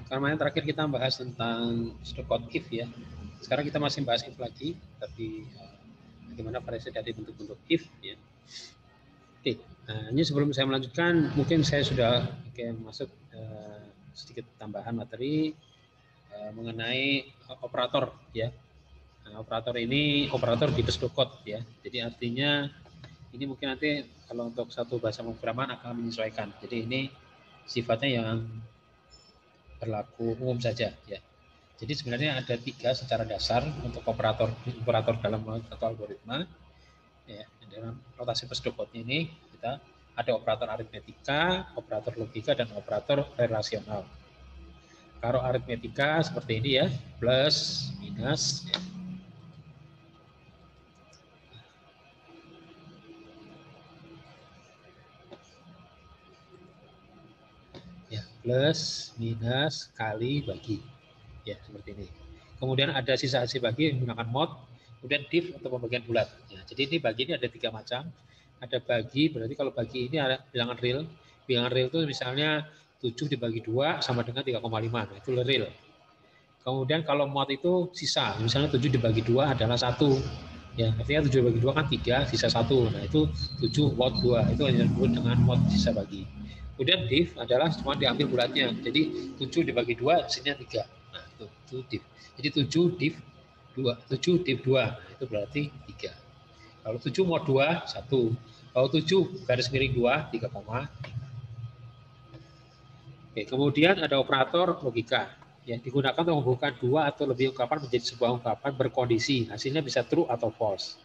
Kemarin terakhir kita bahas tentang pseudocode if ya. Sekarang kita masih bahas if lagi, tapi bagaimana variasi dari bentuk-bentuk if ya. Oke, ini sebelum saya melanjutkan, mungkin saya sudah masuk sedikit tambahan materi mengenai operator ya. Nah, operator ini operator di pseudocode ya. Jadi artinya ini mungkin nanti kalau untuk satu bahasa pemrograman akan menyesuaikan. Jadi ini sifatnya yang berlaku umum saja ya. Jadi sebenarnya ada 3 secara dasar untuk operator dalam satu algoritma. Ya, dalam notasi pseudocode ini kita ada operator aritmetika, operator logika, dan operator relasional. Kalau aritmetika seperti ini ya, plus, minus. Ya, plus, minus, kali, bagi. Ya, seperti ini. Kemudian ada sisa hasil bagi menggunakan mod, kemudian div untuk pembagian bulat. Ya, jadi ini bagi ini ada 3 macam. Ada bagi, berarti kalau bagi ini ada bilangan real. Bilangan real itu misalnya 7 dibagi 2 sama dengan 3,5. Nah, itu real. Kemudian kalau mod itu sisa, misalnya 7 dibagi 2 adalah 1. Ya, artinya 7 dibagi 2 kan 3, sisa 1. Nah, itu 7 mod 2. Itu yang disebut dengan mod sisa bagi. Kemudian div adalah cuma diambil bulatnya. Jadi 7 dibagi 2 hasilnya 3. Nah, itu div. Jadi 7 div 2, 7 div 2. Nah, itu berarti 3. Kalau 7 mod 2, 1. Kalau 7 garis miring 2, 3,5. Oke, kemudian ada operator logika. Ya, digunakan untuk menghubungkan 2 atau lebih ungkapan menjadi sebuah ungkapan berkondisi. Hasilnya bisa true atau false.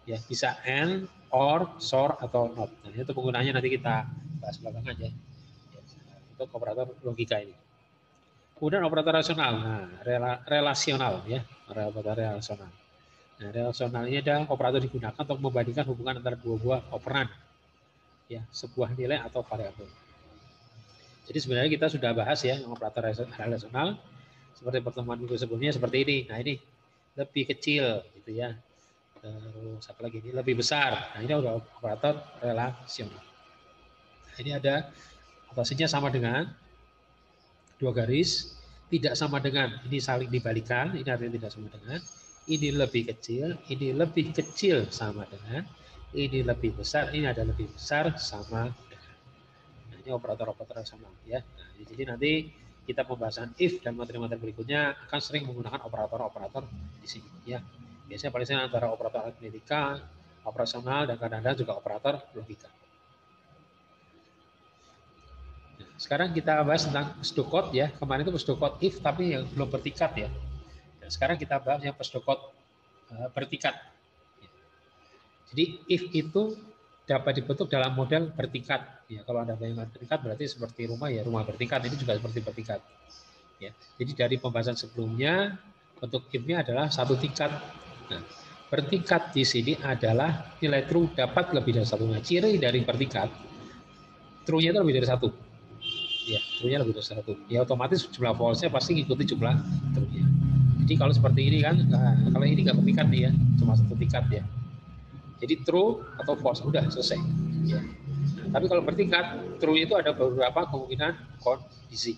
Ya, bisa and, or, sor, atau not. Nah, itu penggunaannya nanti kita bahas belakangan ya. Untuk operator logika ini. Kemudian operator rasional, nah, relasional ya, operator relasional. Nah, relasional ini adalah operator digunakan untuk membandingkan hubungan antara dua buah operan, ya, sebuah nilai atau variabel. Jadi sebenarnya kita sudah bahas ya operator relasional seperti pertemuan minggu sebelumnya seperti ini. Nah ini lebih kecil gitu ya. Terus apa lagi ini lebih besar. Nah ini udah operator relasional. Nah, ini ada notasinya sama dengan 2 garis, tidak sama dengan ini saling dibalikan, ini artinya tidak sama dengan ini lebih kecil, ini lebih kecil sama dengan ini lebih besar, ini ada lebih besar sama dengan. Nah ini operator-operator relasional ya. Nah, jadi nanti kita pembahasan if dan materi-materi berikutnya akan sering menggunakan operator-operator di sini ya. Biasanya paling sering antara operator aritmetika, operasional, dan kadang-kadang juga operator logika. Nah, sekarang kita bahas tentang pseudocode ya. Kemarin itu pseudocode if tapi yang belum bertingkat ya. Nah, sekarang kita bahas yang pseudocode bertingkat. Jadi if itu dapat dibentuk dalam model bertingkat. Ya, kalau Anda bayangkan bertingkat berarti seperti rumah ya, rumah bertingkat. Ini juga seperti bertingkat. Ya, jadi dari pembahasan sebelumnya bentuk if-nya adalah satu tingkat. Nah, bertingkat di sini adalah nilai true dapat lebih dari satu. Nah, ciri dari bertingkat, true-nya itu lebih dari satu. Ya, true-nya lebih dari satu. Ya, otomatis jumlah false-nya pasti ngikuti jumlah true-nya. Jadi kalau seperti ini kan, nah, kalau ini nggak bertingkat nih ya, cuma satu tingkat ya. Jadi true atau false, udah selesai. Ya. Nah, tapi kalau bertingkat, true itu ada beberapa kemungkinan kondisi.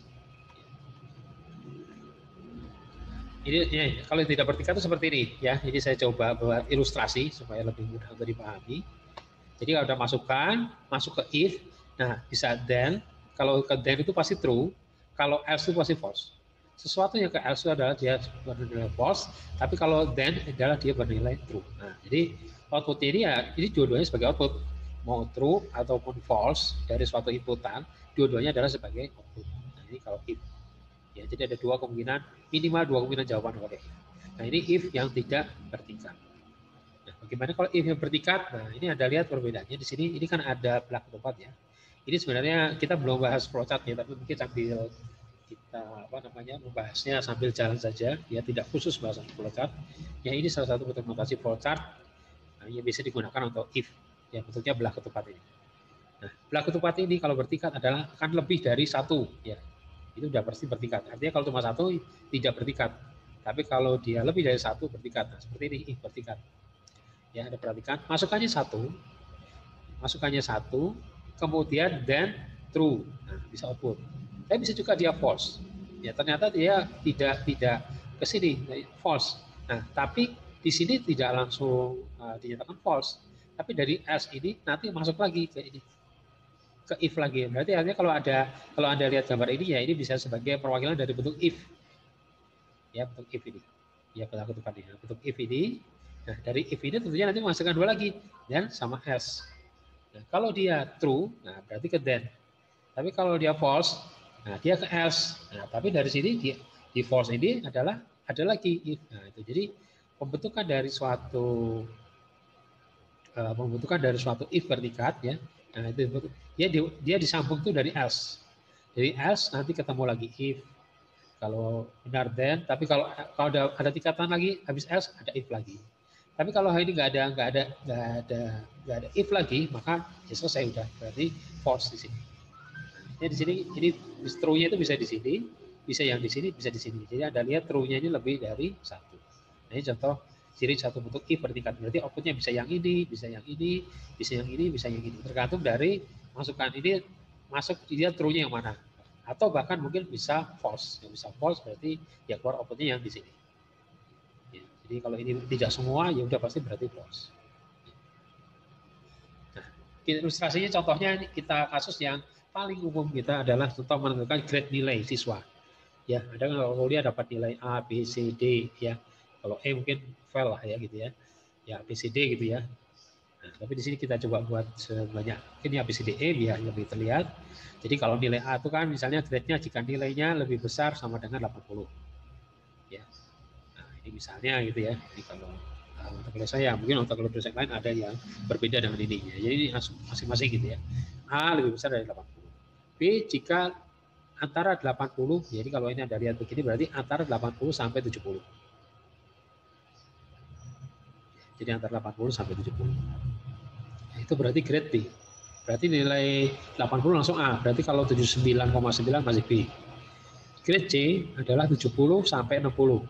Ini ya, kalau tidak bertingkat itu seperti ini ya. Jadi saya coba buat ilustrasi supaya lebih mudah untuk dipahami. Jadi kalau ada masukan, masuk ke if, nah bisa then. Kalau ke then itu pasti true, kalau else itu pasti false. Sesuatu yang ke else itu adalah dia bernilai false, tapi kalau then adalah dia bernilai true. Nah, jadi output ini ya, ini dua-duanya sebagai output. Mau true ataupun false dari suatu inputan, dua-duanya adalah sebagai output. Nah, ini kalau if. Ya, jadi ada dua kemungkinan, minimal dua kemungkinan jawaban oleh if. Nah, ini if yang tidak bertingkat. Nah, bagaimana kalau if yang bertingkat? Nah, ini Anda lihat perbedaannya di sini. Ini kan ada belak tempat ya. Ini sebenarnya kita belum bahas flowchart ya, tapi mungkin sambil kita membahasnya sambil jalan saja, ya tidak khusus bahasan flowchart. Ya ini salah satu bentuk notasi flowchart yang bisa digunakan untuk if, ya bentuknya belah ketupat ini. Nah, belah ketupat ini kalau bertingkat adalah akan lebih dari satu, ya itu sudah pasti bertingkat. Artinya kalau cuma satu tidak bertingkat, tapi kalau dia lebih dari satu bertingkat. Nah, seperti ini if bertingkat. Ya, ada perhatikan, masukannya satu, kemudian then true, nah bisa output. Tapi bisa juga dia false. Ya ternyata dia tidak ke sini, false. Nah, tapi di sini tidak langsung dinyatakan false. Tapi dari else ini nanti masuk lagi ke ini, ke if lagi. Berarti artinya kalau Anda lihat gambar ini ya ini bisa sebagai perwakilan dari bentuk if. Ya, bentuk if ini. Ya, bentuk ini. Bentuk if ini. Nah, dari if ini tentunya nanti masukkan dua lagi dan sama else. Nah, kalau dia true, nah berarti ke then. Tapi kalau dia false, nah dia ke else. Nah, tapi dari sini di false ini adalah ada lagi if. Nah, itu jadi pembentukan dari suatu if predikat ya. Nah, itu dia disambung tuh dari else. Dari else nanti ketemu lagi if. Kalau benar then, tapi kalau ada tingkatan lagi habis else ada if lagi. Tapi kalau ini nggak ada if lagi, maka ya selesai udah. Berarti false di sini. Ya di sini ini true-nya itu bisa di sini, bisa yang di sini, bisa di sini. Jadi Anda lihat true-nya ini lebih dari satu. Nah, ini contoh ciri satu bentuk if bertingkat. Berarti output-nya bisa yang ini, bisa yang ini, bisa yang ini, bisa yang ini. Tergantung dari masukan ini masuk dia true-nya yang mana. Atau bahkan mungkin bisa false. Yang bisa false berarti ya keluar output-nya yang di sini. Ya, jadi kalau ini tidak semua ya udah pasti berarti false. Nah, ilustrasinya contohnya kita kasus yang paling umum kita adalah contoh menentukan grade nilai siswa. Ya, ada kalau kuliah dapat nilai A, B, C, D ya. Kalau E mungkin fail lah ya gitu ya. Ya B, C, D gitu ya. Nah, tapi di sini kita coba buat sebanyak ini A, B, C, D, E biar lebih terlihat. Jadi kalau nilai A itu kan misalnya grade-nya jika nilainya lebih besar sama dengan 80. Ya. Nah, ini misalnya gitu ya. Jadi kalau untuk kuliah saya mungkin untuk kuliah yang lain ada yang berbeda dengan ininya. Jadi ini masing-masing gitu ya. A lebih besar dari 80. B jika antara 80, jadi kalau ini Anda lihat begini berarti antara 80 sampai 70. Jadi antara 80 sampai 70. Nah, itu berarti grade B. Berarti nilai 80 langsung A, berarti kalau 79,9 masih B. Grade C adalah 70 sampai 60.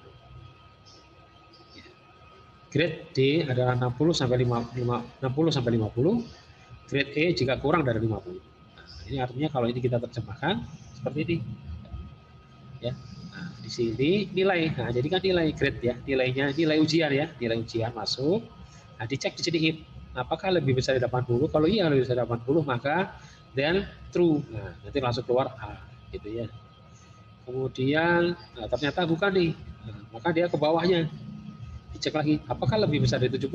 Grade D adalah 60 sampai 50. Grade E jika kurang dari 50. Nah, ini artinya kalau ini kita terjemahkan seperti ini. Ya. Nah, di sini nilai. Nah, jadi kan nilai grade ya, nilai ujian ya, nilai ujian masuk. Nah, dicek di sini if apakah lebih besar dari 80? Kalau iya lebih besar dari 80 maka then true. Nah, nanti langsung keluar A gitu ya. Kemudian ternyata bukan nih. Nah, maka dia ke bawahnya. Dicek lagi apakah lebih besar dari 70?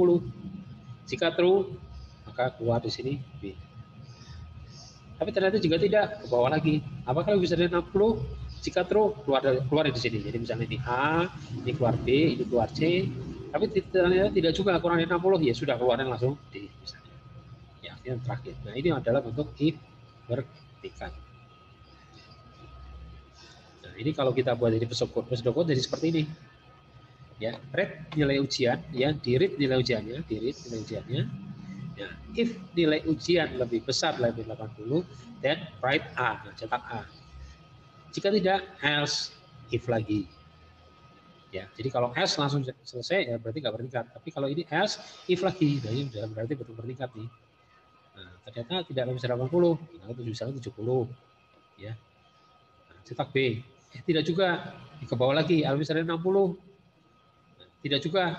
Jika true maka keluar di sini B. Tapi ternyata juga tidak, ke bawah lagi. Apakah lebih besar dari 60? Jika true, keluar di sini. Jadi misalnya ini A, ini keluar B, ini keluar C. Tapi ternyata tidak juga kurang dari 60, ya sudah keluarin langsung D misalnya. Ya, yang terakhir. Nah, ini adalah bentuk if bertingkat. Nah, ini kalau kita buat jadi pesokot jadi seperti ini. Ya, read nilai ujian, ya, di-read nilai ujiannya, Nah, if nilai ujian lebih besar dari 80, then write A, nah, cetak A. Jika tidak, else if lagi. Ya, jadi kalau else langsung selesai, ya berarti nggak bertingkat. Tapi kalau ini else if lagi, nah ini berarti betul bertingkat nih. Nah, ternyata tidak lebih besar 80, nah, itu bisa 70. Ya, nah, cetak B. Tidak juga, ke bawah lagi, lebih besar 60. Nah, tidak juga,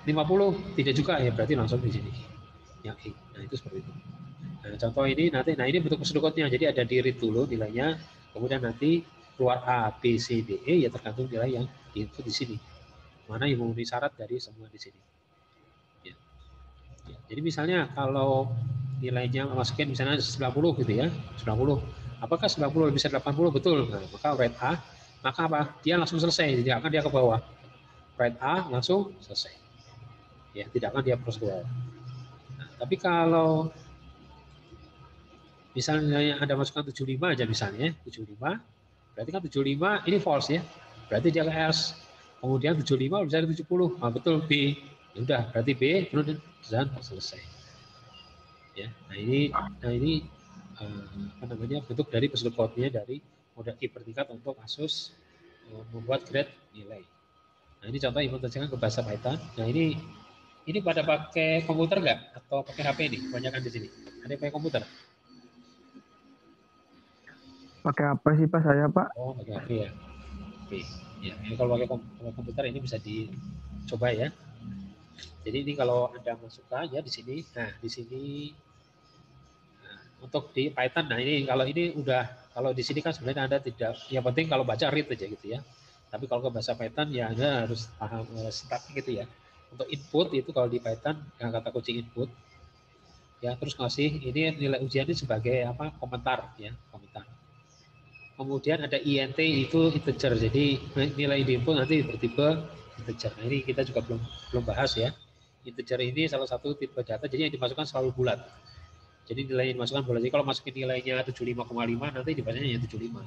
50, tidak juga, ya berarti langsung di sini. Yang E. Nah, itu seperti itu. Nah, contoh ini nanti, nah ini bentuk pseudocode-nya. Jadi ada di read dulu nilainya, kemudian nanti keluar A, B, C, D, E, ya tergantung nilai yang diinput di sini. Mana yang memenuhi syarat dari semua di sini. Ya. Ya. Jadi misalnya kalau nilainya masukin misalnya 90 gitu ya, 90. Apakah 90 lebih dari 80? Betul. Nah, maka write A, maka apa? Dia langsung selesai, tidak akan dia ke bawah. Write A langsung selesai. Ya, tidak akan dia prosedur. Nah, tapi kalau misalnya Anda masukkan 75 aja misalnya, 75, berarti kan 75 ini false ya. Berarti dia else. Kemudian 75 bisa 70. Ah, betul B. Ya udah, berarti B dan selesai. Ya. Nah, ini apa namanya? Bentuk dari pseudocode-nya dari model if bertingkat untuk kasus membuat grade nilai. Nah, ini contoh implementasikan ke bahasa Python. Nah, ini pada pakai komputer nggak atau pakai HP nih? Kebanyakan di sini. Ada yang pakai komputer? Pakai apa sih Pak saya Pak? Oh, pakai HP ya. Oke. Ya, ini kalau pakai komputer ini bisa dicoba ya. Jadi ini kalau Anda masukkan ya di sini. Nah, di sini untuk di Python, nah ini kalau ini udah, kalau di sini kan sebenarnya Anda tidak, yang penting kalau baca read aja gitu ya. Tapi kalau ke bahasa Python ya Anda harus paham start gitu ya. Untuk input itu kalau di Python yang kata kunci input ya, terus ngasih ini nilai ujian ini sebagai apa, komentar ya, komentar. Kemudian ada int itu integer, jadi nilai di input nanti bertipe integer. Nah, ini kita juga belum bahas ya. Integer ini salah satu tipe data, jadi yang dimasukkan selalu bulat. Jadi nilai yang dimasukkan bulat. Jadi kalau masukin nilainya 75,5 nanti dibacanya yang 75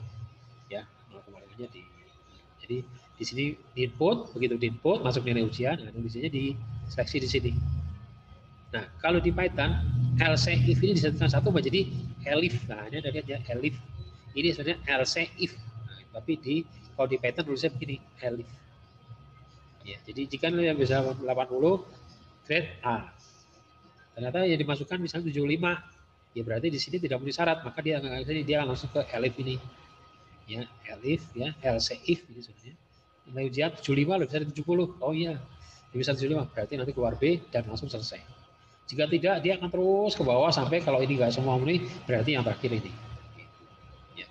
ya, 0,5-nya di. Jadi di sini di input, begitu di input masuk nilai ujian, nah tulisannya di seleksi di sini. Nah, kalau di Python, else if ini disatukan satu menjadi elif. Nah, ini ada lihat ya, elif. Ini sebenarnya else if. Nah, tapi kalau di Python tulisnya begini, elif. Ya, jadi jika nilai bisa 80, grade A. Ternyata yang dimasukkan misalnya 75, ya berarti di sini tidak memenuhi syarat, maka dia langsung ke elif ini. Ya, elif ya, else if ini sebenarnya. Nilai ujian 75 lebih dari 70. Oh iya, bisa 75, berarti nanti keluar B dan langsung selesai. Jika tidak, dia akan terus ke bawah sampai kalau ini nggak semua memenuhi, berarti yang terakhir ini. Ya.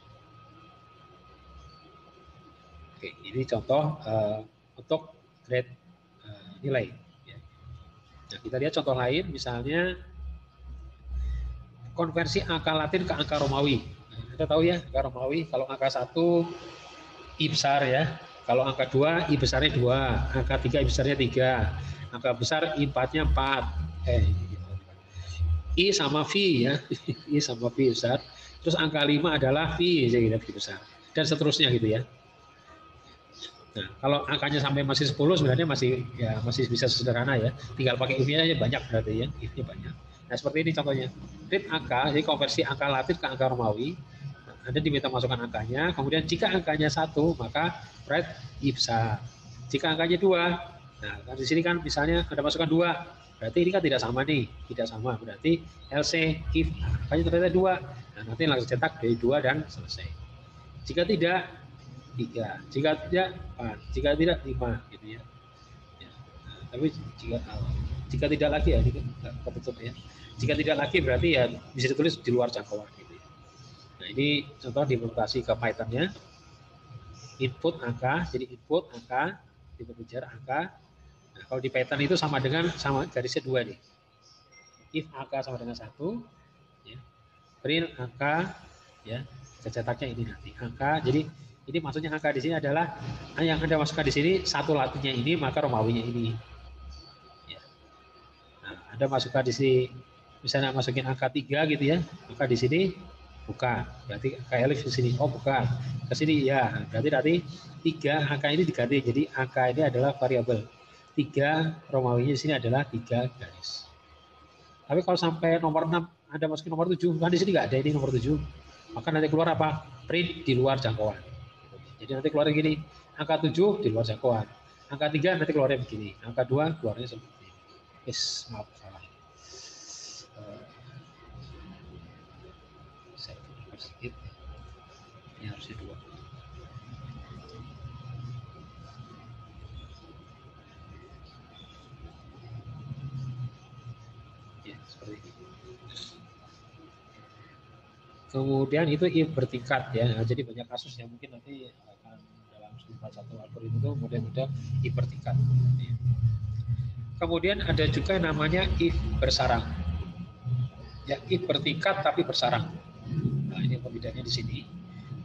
Oke, ini contoh untuk grade nilai. Ya. Nah, kita lihat contoh lain, misalnya konversi angka Latin ke angka Romawi. Nah, kita tahu ya, angka Romawi, kalau angka 1, I besar ya. Kalau angka 2, I besarnya 2. Angka 3, I besarnya 3. Angka besar, I 4-nya 4. I sama V ya, I sama V besar. Terus angka 5 adalah V, jadi V besar. Dan seterusnya gitu ya. Nah, kalau angkanya sampai masih 10 sebenarnya masih bisa sederhana ya. Tinggal pakai if-nya aja banyak berarti ya, if-nya banyak. Nah, seperti ini contohnya. Read angka, jadi konversi angka Latin ke angka Romawi. Nah, Anda diminta masukkan angkanya, kemudian jika angkanya 1, maka write I besar. Jika angkanya 2, nah di sini kan misalnya Anda masukkan 2, berarti ini kan tidak sama nih, tidak sama. Berarti else if angkanya ternyata 2. Nah, nanti langsung cetak dari 2 dan selesai. Jika tidak 3, jika tidak 4, jika tidak 5 gitu ya. Nah, tapi jika tidak lagi ya, ini kebetulan ya. Jika tidak lagi berarti ya bisa ditulis di luar jangkauan gitu ya. Nah, ini contoh diimplementasi ke Python-nya. Input angka, jadi input angka, dikejar angka. Nah, kalau di Python itu sama garisnya 2 nih. If angka sama dengan 1, ya, print angka, ya, cetaknya ini nanti angka. Jadi ini maksudnya angka di sini adalah yang Anda masukkan di sini satu Latinnya ini, maka Romawinya ini. Ya. Nah, Anda masukkan di sini, misalnya masukin angka 3 gitu ya, maka di sini bukan. Berarti angka elif di sini, oh bukan. Ke sini ya, berarti 3 angka ini diganti. Jadi angka ini adalah variabel. 3 Romawinya di sini adalah 3 garis. Tapi kalau sampai nomor 6, Anda masukin nomor 7, kan di sini nggak ada ini nomor 7. Maka nanti keluar apa? Print di luar jangkauan. Jadi nanti keluar gini, angka 7 di luar jangkauan. Angka 3 nanti keluarnya begini. Angka 2 keluarnya seperti ini. Yes, maaf salah. Saya sedikit. Ini harusnya 2. Ya, seperti ini. Kemudian itu if bertingkat ya. Nah, jadi banyak kasus yang mungkin nanti akan dalam satu algoritma itu model-model if bertingkat. Kemudian ada juga namanya if bersarang. Ya, if bertingkat tapi bersarang. Nah, ini perbedaannya di sini.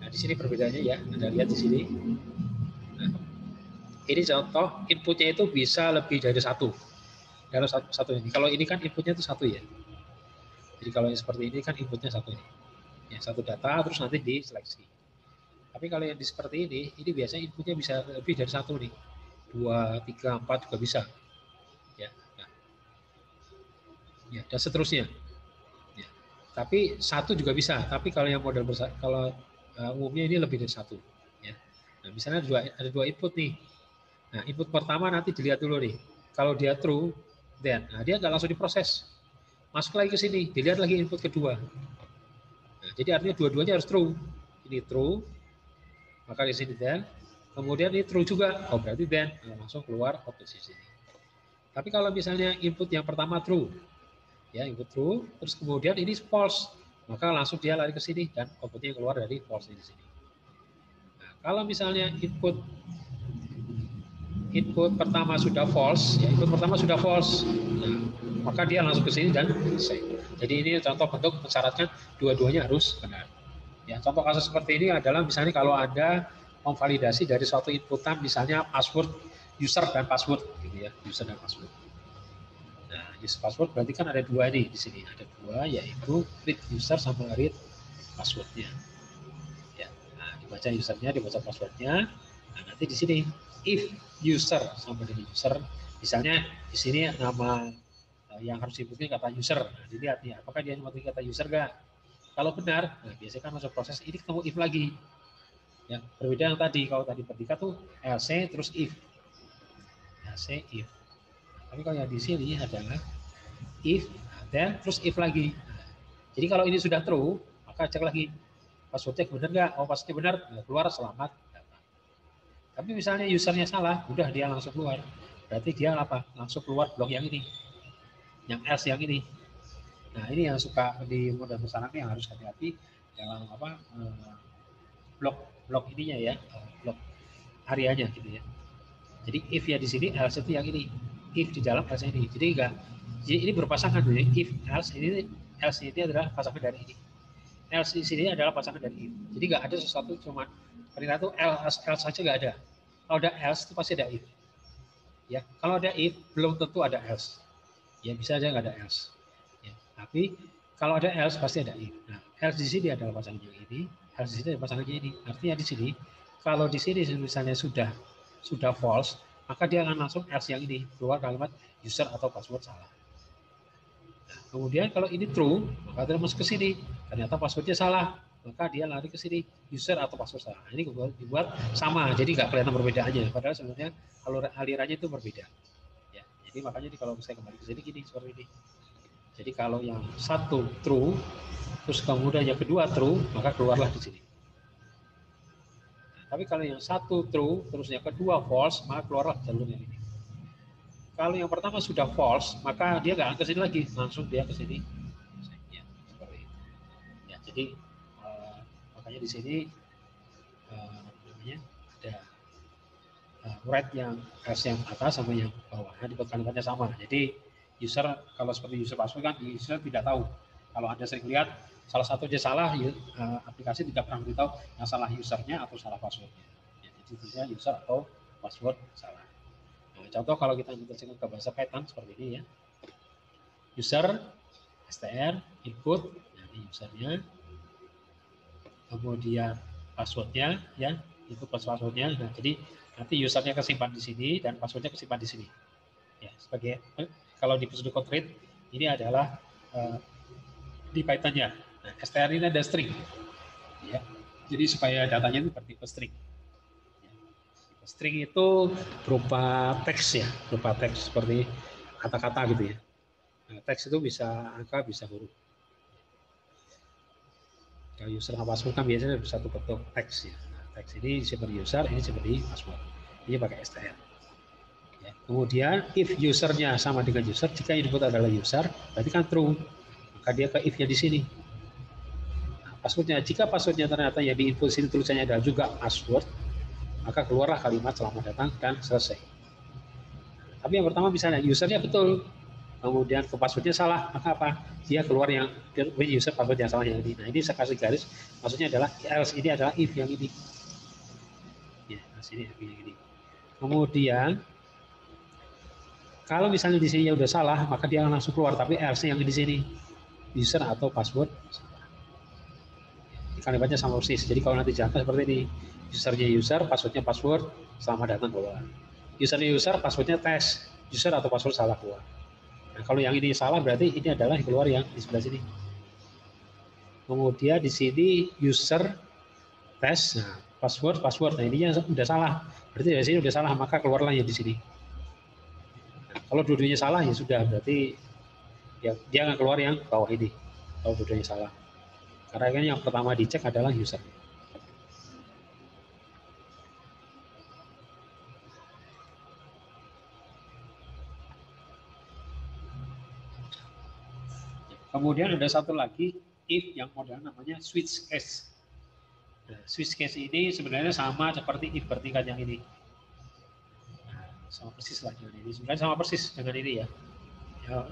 Nah, di sini perbedaannya ya, Anda lihat di sini. Nah, ini contoh inputnya itu bisa lebih dari 1. Dalam satu ini. Kalau ini kan inputnya itu 1 ya. Jadi kalau yang seperti ini kan inputnya 1 ini. Ya, 1 data terus nanti diseleksi. Tapi kalau yang seperti ini biasanya inputnya bisa lebih dari 1 nih. 2, 3, 4 juga bisa. Ya, nah. Ya, dan seterusnya. Ya. Tapi 1 juga bisa. Tapi kalau yang model besar, kalau umumnya ini lebih dari 1. Ya. Nah, misalnya ada 2 input nih. Nah, input pertama nanti dilihat dulu nih. Kalau dia true, then dia nggak langsung diproses. Masuk lagi ke sini, dilihat lagi input kedua. Nah, jadi artinya dua-duanya harus true. ini true, maka di sini then. Kemudian ini true juga, oh berarti then langsung keluar output di sini. Tapi kalau misalnya input yang pertama true, ya input true, terus kemudian ini false, maka langsung dia lari ke sini dan outputnya keluar dari false di sini. Nah, kalau misalnya input pertama sudah false, ya input pertama sudah false, nah, maka dia langsung ke sini dan selesai. Jadi ini contoh bentuk mensyaratkan dua-duanya harus benar. Ya, contoh kasus seperti ini adalah misalnya kalau ada memvalidasi dari suatu inputan, misalnya password, user dan password, gitu ya, user dan password. Nah, user password berarti kan ada dua nih di sini, ada dua, yaitu read user sama read passwordnya. Ya, nah, dibaca usernya, dibaca passwordnya. Nah, nanti di sini if user sama dengan user, misalnya di sini nama yang harus diinputin kata user. Nah, dilihat nih, apakah dia memiliki kata user enggak? Kalau benar, nah biasanya kan masuk proses ini ketemu if lagi. Ya, berbeda yang tadi, kalau tadi predikat tuh else terus if. Else if. Tapi kalau yang di sini adalah if dan terus if lagi. Nah, jadi kalau ini sudah true, maka cek lagi passwordnya benar nggak? Oh passwordnya benar, nah, keluar selamat datang. Tapi misalnya usernya salah, udah dia langsung keluar. Berarti dia apa? Langsung keluar blok yang ini, yang else yang ini. Nah ini yang suka di model pesanan yang harus hati-hati dalam apa blok ininya ya, blok areanya gitu ya. Jadi if ya di sini, else itu yang ini, if di dalam else ini. Jadi enggak, jadi ini berpasangan ya. If else ini adalah pasangan dari ini. Else di sini adalah pasangan dari if. Jadi enggak ada sesuatu cuma perintah itu else saja enggak ada. Kalau ada else itu pasti ada if. Ya, kalau ada if belum tentu ada else. Ya bisa aja enggak ada else. Ya, tapi kalau ada else pasti ada if. Nah, else di sini adalah pasangan yang ini, else di sini adalah pasangan yang ini. Artinya di sini, kalau di sini misalnya sudah false, maka dia akan langsung else yang ini, keluar kalimat user atau password salah. Nah, kemudian kalau ini true, maka dia masuk ke sini, ternyata passwordnya salah, maka dia lari ke sini, user atau password salah. Ini dibuat sama, jadi nggak kelihatan perbedaannya, padahal sebenarnya alirannya itu berbeda. Ya, jadi makanya kalau saya kembali ke sini gini, seperti ini. Jadi kalau yang satu true, terus kemudian yang kedua true, maka keluarlah di sini. Nah, tapi kalau yang satu true, terus yang kedua false, maka keluarlah jalur yang ini. Kalau yang pertama sudah false, maka dia nggak akan ke sini lagi, langsung dia ke sini. Ya, seperti itu. Ya, jadi makanya di sini namanya ada write yang yang atas sama yang bawah, dibuat kalimatnya sama. Jadi user kalau seperti user password kan user tidak tahu. Kalau Anda sering lihat salah satu aja salah, aplikasi tidak pernah beritahu yang salah usernya atau salah passwordnya. Ya, jadi user atau password salah. Nah, contoh kalau kita integrasikan ke bahasa Python seperti ini ya. User, str, input, nah ini usernya. Kemudian passwordnya ya, input passwordnya. Nah, jadi nanti usernya kesimpan di sini dan passwordnya kesimpan di sini. Ya, sebagai kalau di pseudocode read ini adalah di Python-nya. Nah, str ini ada string. Ya. Jadi supaya datanya itu bertipe string. Ya. String itu berupa teks ya, berupa teks seperti kata-kata gitu ya. Nah, teks itu bisa angka, bisa huruf. Kalau user sama password kan biasanya satu bentuk teks ya. Nah, teks ini seperti user, ini seperti password. Ini pakai str. Ya. Kemudian if usernya sama dengan user, jika input adalah user, berarti kan true. Maka dia ke if-nya di sini. Nah, passwordnya, jika passwordnya ternyata yang di input sini tulisannya adalah juga password, maka keluarlah kalimat selamat datang dan selesai. Tapi yang pertama misalnya usernya betul, kemudian ke passwordnya salah, maka apa? Dia keluar yang user password yang salah yang ini. Nah ini saya kasih garis, maksudnya adalah else ini adalah if yang ini. Ya, sini if yang ini. Kemudian kalau misalnya di sini udah salah, maka dia langsung keluar. Tapi else yang di sini user atau password salah. Kalimatnya sama persis. Jadi kalau nanti jangka seperti ini, usernya user, passwordnya password, selamat datang keluar. Usernya user, passwordnya tes, user atau password salah keluar. Nah, kalau yang ini salah berarti ini adalah yang keluar yang di sebelah sini. Kemudian di sini user tes, nah, password. Nah ini udah salah. Berarti dari sini udah salah, maka keluarlah yang di sini. Nah, kalau dua-duanya salah ya sudah, berarti ya, dia akan keluar yang bawah ini. Kalau dua-duanya salah. Karena kan yang pertama dicek adalah user. Kemudian ada satu lagi if yang model namanya switch case. Nah, switch case ini sebenarnya sama seperti if bertingkat yang ini. Nah, sama persis lah dengan ini. Sebenarnya sama persis dengan ini ya.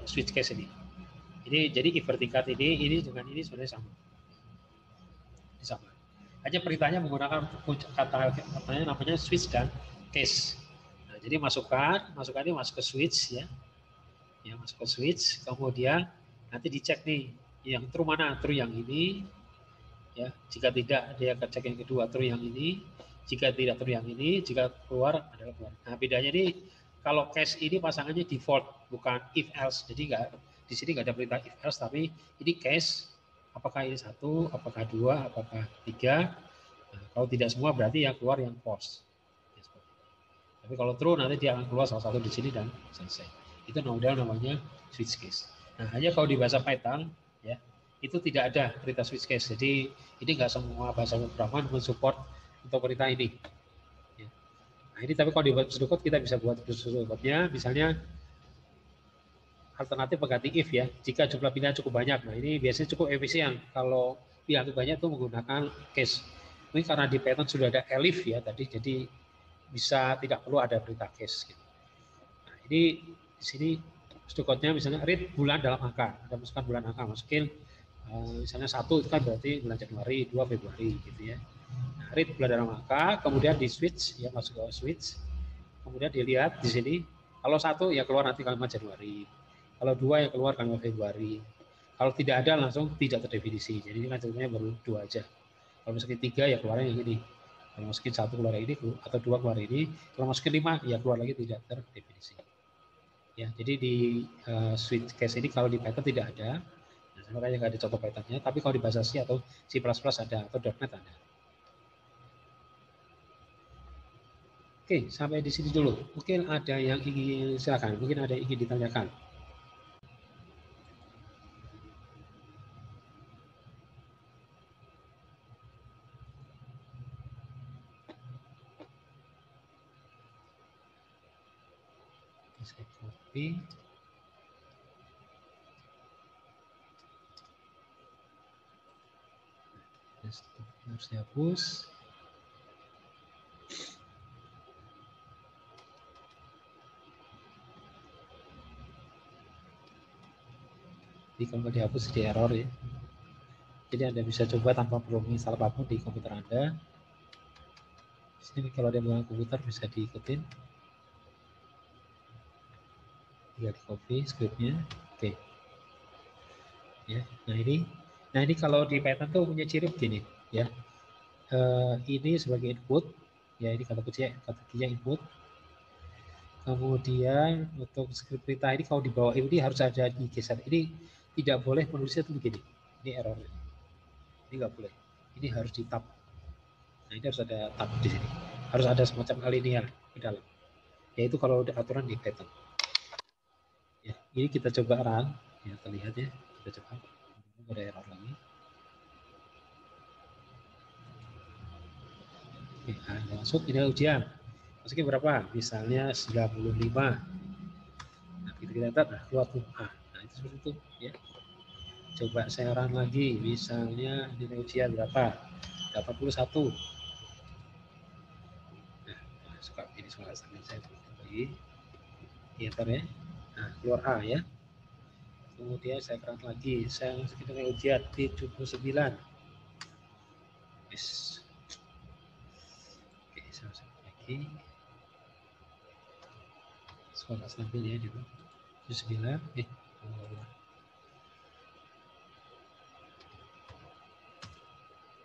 Switch case ini. Ini jadi if bertingkat ini dengan ini sebenarnya sama. Ini sama. Hanya perintahnya menggunakan katanya namanya switch dan case. Nah, jadi masukkan ini masuk ke switch ya. Ya, masuk ke switch, kemudian nanti dicek nih yang true mana, true yang ini ya. Jika tidak dia akan cek yang kedua, true yang ini. Jika tidak true yang ini, jika keluar adalah keluar. Nah, bedanya ini kalau case ini pasangannya default bukan if else. Jadi enggak di sini enggak ada perintah if else, tapi ini case. Apakah ini satu, apakah dua, apakah tiga. Nah, kalau tidak semua berarti yang keluar yang false. Ya, tapi kalau true nanti dia akan keluar salah satu di sini dan selesai. Itu model namanya switch case. Nah, hanya kalau di bahasa Python ya itu tidak ada perintah switch case. Jadi ini enggak semua bahasa pemrograman mensupport untuk perintah ini. Ya. Nah, ini tapi kalau di pseudocode kita bisa buat pseudocode-nya, misalnya alternatif pengganti if ya. Jika jumlah pilihan cukup banyak, nah ini biasanya cukup efisien. Kalau pilihan banyak itu menggunakan case. Ini karena di Python sudah ada elif ya tadi, jadi bisa tidak perlu ada perintah case. Gitu. Nah, ini di sini pseudocode-nya misalnya read bulan dalam angka, ada masukkan bulan angka, masukin misalnya 1 itu kan berarti bulan Januari, 2 Februari gitu ya. Nah, read bulan dalam angka, kemudian di switch ya, masuk ke switch, kemudian dilihat di sini kalau 1 ya keluar nanti kalimat Januari, kalau 2 ya keluar kalimat Februari, kalau tidak ada langsung tidak terdefinisi. Jadi ini kan contohnya baru 2 aja. Kalau masukin 3 ya keluarnya yang ini, kalau masukin 1 keluar ini atau 2 keluar ini, kalau masukin 5 ya keluar lagi tidak terdefinisi. Ya, jadi di switch case ini kalau di Python tidak ada. Nah, makanya nggak ada contoh Python-nya, tapi kalau di bahasa C atau C++ ada, atau .NET ada. Oke, sampai di sini dulu. Mungkin ada yang ingin, silakan, mungkin ada yang ingin ditanyakan. Saya copy. Harus dihapus. Jadi kalau dihapus di error ya. Jadi Anda bisa coba tanpa perlu menginstal apapun di komputer Anda. Di sini kalau ada menggunakan komputer bisa diikutin. Tinggal di copy scriptnya. Oke. Ya, nah ini kalau di Python tuh punya ciri begini ya. Ini sebagai input, ya ini kata kuncinya input. Kemudian untuk script perintah ini kalau di bawah ini harus ada digeser. Ini tidak boleh menulisnya tuh begini. Ini error. Ini nggak boleh. Ini harus di tab. Nah ini harus ada tab di sini. Harus ada semacam alinea di dalam. Yaitu kalau ada aturan di Python. Ya, ini kita coba run. Ya terlihat ya. Kita coba. Ada error lagi. Oke, nah, masuk ini ujian. Masukin berapa? Misalnya 95. Nah, kita lihat, nah, keluar tuh. Nah, itu seperti itu ya. Coba saya run lagi, misalnya nilai ujian berapa? 81. Nah, suka ini soal sambil saya lagi. Enter ya. Nah, keluar A ya. Kemudian saya run lagi, saya masukin nilai ujian 79. Yes. Oke, saya masuk lagi. Suara stabil ya gitu. 79.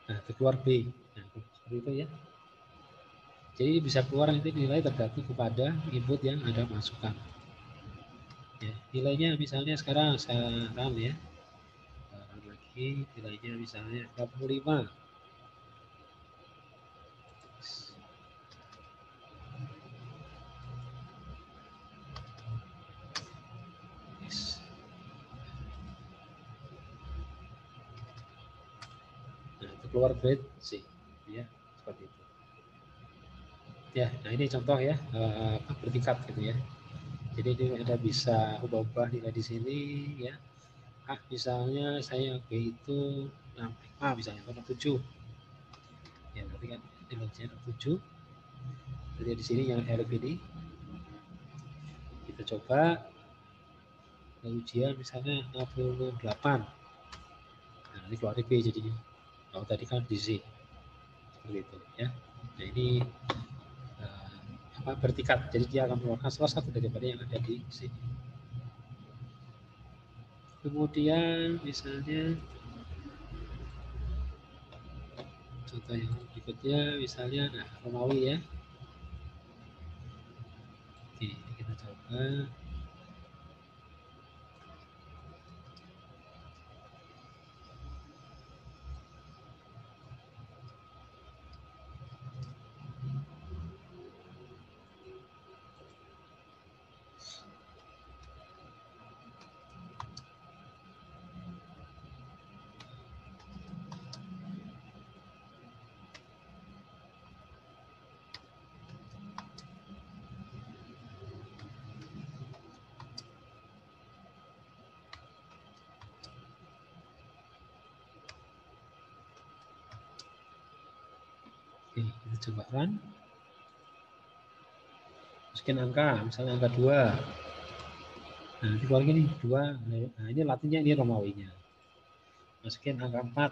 Nah, keluar B. Nah, seperti itu ya. Jadi bisa keluar nanti nilai tergantung kepada input yang Anda masukkan. Ya, nilainya misalnya sekarang saya run ya. Run lagi, nilainya misalnya 25. Nah, itu keluar grade C. Ya, seperti itu. Ya, nah ini contoh ya, bertingkat gitu ya. Jadi ini Anda bisa ubah-ubah nilai di sini ya. misalnya saya B itu 65 misalnya, atau 7. Ya, nanti kan nilainya 7. Jadi di sini yang LP ini kita coba ujian misalnya 68. Nah, nanti keluar B jadinya. Kalau tadi kan di Z. Seperti itu ya. Nah, ini bertingkat. Jadi dia akan mengeluarkan salah satu daripada yang ada di sini. Kemudian misalnya contoh yang berikutnya misalnya Romawi ya. Oke, ini kita coba. Oke, kita coba run. Masukin angka, misalnya angka 2. Nah, nanti keluar gini, 2. Nah, ini latinnya, ini Romawinya. Masukin angka 4.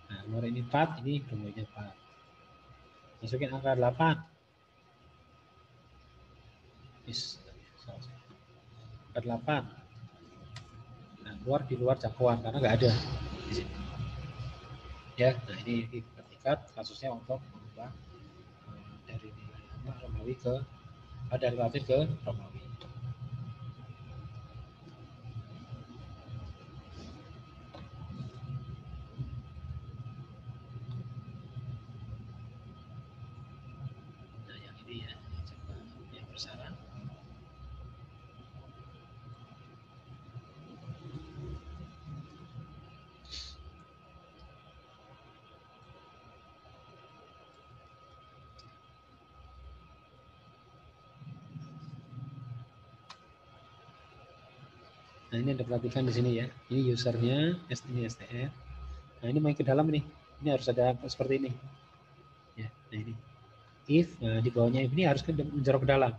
Nah, nomor ini 4, ini Romawinya 4. Masukin angka 8. Angka 8. Nah, keluar di luar jangkauan karena nggak ada di sini. Ya, nah ini bertingkat kasusnya untuk mengubah dari nilai Romawi dari Latin ke Romawi. Nah, yang ini ya, coba yang bersyarat. Nah, ini Anda perhatikan di sini ya. Ini usernya, ini STR. Nah, ini main ke dalam nih. Ini harus ada seperti ini. Ya, nah ini. If, nah di bawahnya ini harus menjorok ke dalam.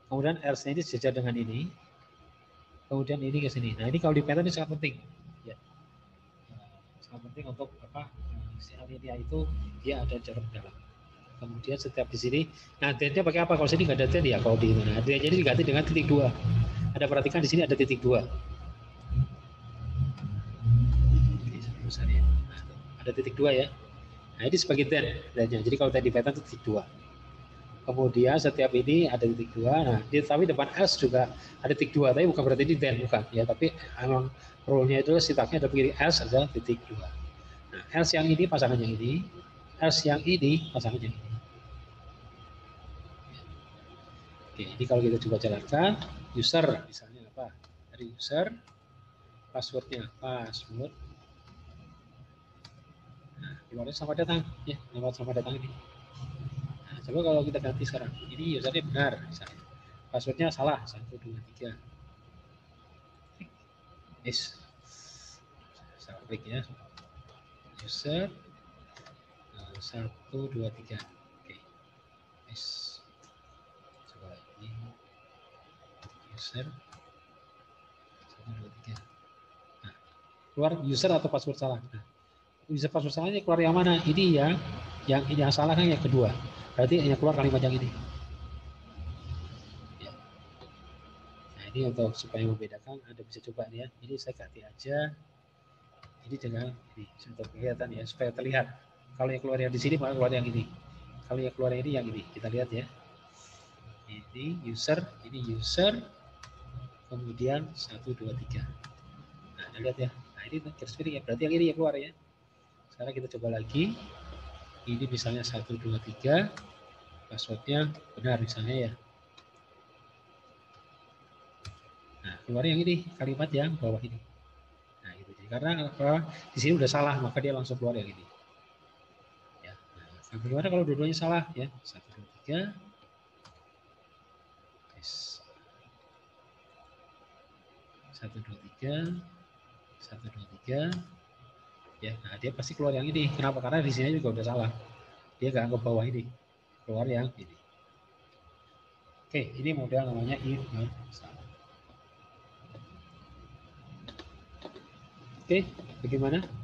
Kemudian else-nya ini sejajar dengan ini. Kemudian ini ke sini. Nah, ini kalau di Python ini sangat penting. Ya. Sangat penting untuk si alinea itu dia ada jarak ke dalam. Kemudian setiap di sini, nah D-nya pakai apa? Kalau sini nggak ada D ya, kalau di mana? D-nya jadi diganti dengan titik 2. Ada perhatikan di sini ada titik 2. Ada titik 2 ya. Nah, ini sebagai D-nya. Jadi kalau tadi Python itu titik 2. Kemudian setiap ini ada titik 2. Nah, tapi depan else juga ada titik 2, tapi bukan berarti ini then, bukan ya, tapi emang rule-nya itu sintaksnya ada begini, else ada titik 2. Nah, else yang ini pasangan yang ini, else yang ini pasangan yang ini. Oke, ini kalau kita coba jalankan, user misalnya apa? Dari user, passwordnya password. Nah, keluarnya sama datang, ya, lewat sama datang ini. Nah, coba kalau kita ganti sekarang, ini usernya benar, misalnya. Passwordnya salah, 1, 2, 3. Yes. Salah klik ya. User 1, 2, 3. Oke. Yes. Coba ini user 1, 2, 3. Nah, keluar user atau password salah. Nah, user password salahnya keluar yang mana? Ini ya, yang salah kan yang kedua. Berarti yang keluar kalimat yang ini. Ya. Nah, ini untuk supaya membedakan, Anda bisa coba nih ya. Ini saya ganti aja. Ini dengan ini untuk kelihatan ya, supaya terlihat. Kalau yang keluar yang di sini, maka keluar yang ini. Kalau yang keluar ini, yang ini. Kita lihat ya. Ini user, kemudian 1, 2, 3. Nah, Anda lihat ya. Nah, ini garis miring ya. Berarti yang ini yang keluar ya. Sekarang kita coba lagi. Ini misalnya 1, 2, 3. Passwordnya benar misalnya ya. Nah, keluar yang ini, kalimat yang bawah ini. Nah, itu. Jadi karena apa? Di sini udah salah, maka dia langsung keluar yang ini. Ya. Nah, bagaimana kalau dua-duanya salah ya? 1, 2, 3. Yes. 1, 2, 3, 1, 2, 3. Ya, nah dia pasti keluar yang ini. Kenapa? Karena di sini juga udah salah. Dia nggak ke bawah ini, keluar yang ini. Oke, ini model namanya if not salah. Oke, bagaimana?